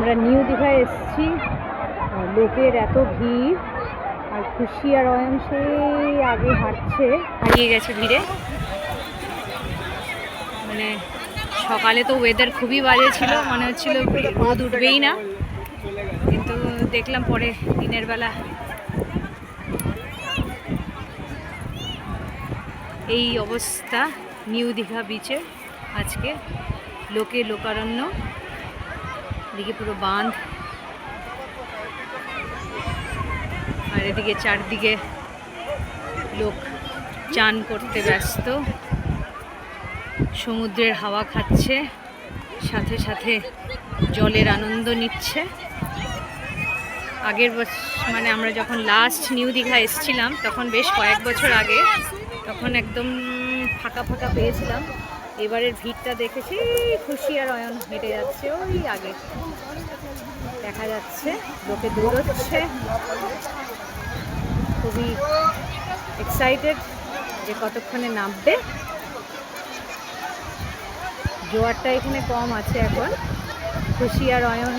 আমরা নিউ দীঘায় এসেছি, লোকের এত ভিড়, আর খুশি আর অয়ন সেই আগে হাঁটছে, হারিয়ে গেছে ভিড়ে। মানে সকালে তো ওয়েদার খুবই বাজে ছিল, মনে হচ্ছিল রোদ উঠবেই না, কিন্তু দেখলাম পরে দিনের বেলা এই অবস্থা নিউ দীঘা বিচে। আজকে লোকে লোকারণ্য, এদিকে পুরো বাঁধ, আর এদিকে চারদিকে লোক চান করতে ব্যস্ত, সমুদ্রের হাওয়া খাচ্ছে, সাথে সাথে জলের আনন্দ নিচ্ছে। আগের মানে আমরা যখন লাস্ট নিউ দীঘা এসেছিলাম তখন বেশ কয়েক বছর আগে, তখন একদম ফাঁকা ফাঁকা পেয়েছিলাম। এবারের ভিড়টা দেখেছি, খুশি আর অয়ন হেঁটে যাচ্ছে, ওই আগে দেখা যাচ্ছে লোকে দৌড়চ্ছে, খুবই এক্সাইটেড যে কতক্ষণে নামবে। জোয়ারটা এখানে কম আছে এখন। খুশি আর অয়ন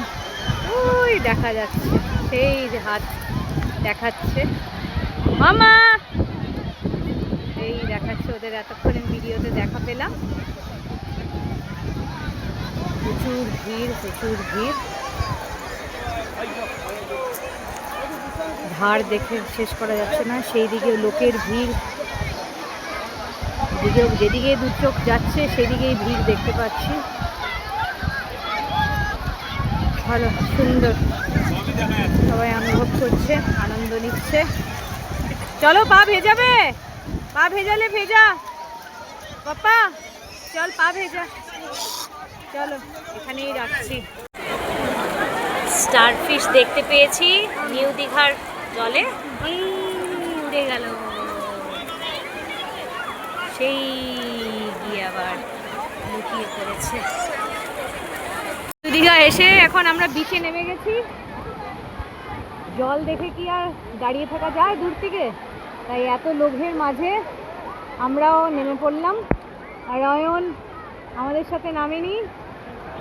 ওই দেখা যাচ্ছে, সেই যে হাত দেখাচ্ছে মামা, এই দেখাচ্ছে ওদের, এতক্ষণে ভিডিওতে দেখা পেলাম। প্রচুর ভিড়, প্রচুর ভিড়, ধার দেখে শেষ করা যাচ্ছে না, সেই দিকে লোকের ভিড়, যেদিকে দু চোখ যাচ্ছে সেদিকেই ভিড় দেখতে পাচ্ছি। ভালো সুন্দর, সবাই অনুভব করছে, আনন্দ নিচ্ছে। চলো, পা ভেজাবে, পা ভেজালে ভেজা পাপা, চল পা ভেজা, চলো এখানেই রাখছি। স্টারফিশ দেখতে পেয়েছি নিউ দীঘার জলে, উড়ে গেল, সেই গিয়ে আবার লুকিয়ে পড়েছে। দীঘা এসে এখন আমরা বিচে নেমে গেছি। জল দেখে কি আর দাঁড়িয়ে থাকা যায় দূর থেকে, তাই এত লোভের মাঝে আমরাও নেমে পড়লাম। আর অয়ন আমাদের সাথে নামেনি,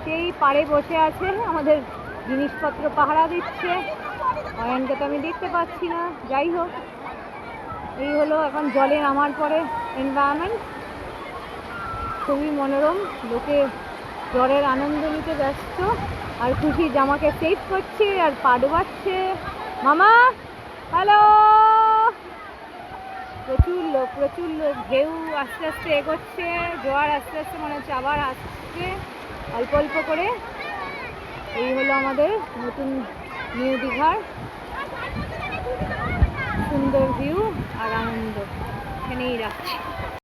সেই পাড়ে বসে আছে, আমাদের জিনিসপত্র পাহারা দিচ্ছে। অয়নকে তো আমি দেখতে পাচ্ছি না। যাই হোক, এই হলো এখন জলে নামার পরে এনভায়রনমেন্ট, খুবই মনোরম। লোকে জ্বরের আনন্দ নিতে ব্যস্ত, আর খুশি জামাকে সেভ করছে আর পা ডোবাচ্ছে। মামা হ্যালো, প্রচুর লোক, প্রচুর লোক, ঢেউ আস্তে আস্তে এগোচ্ছে, জোয়ার আস্তে আস্তে মনে হচ্ছে আবার আসছে অল্প অল্প করে। এই হলো আমাদের নতুন নিউ দীঘার সুন্দর ভিউ আর আনন্দ, এখানেই রাখছি।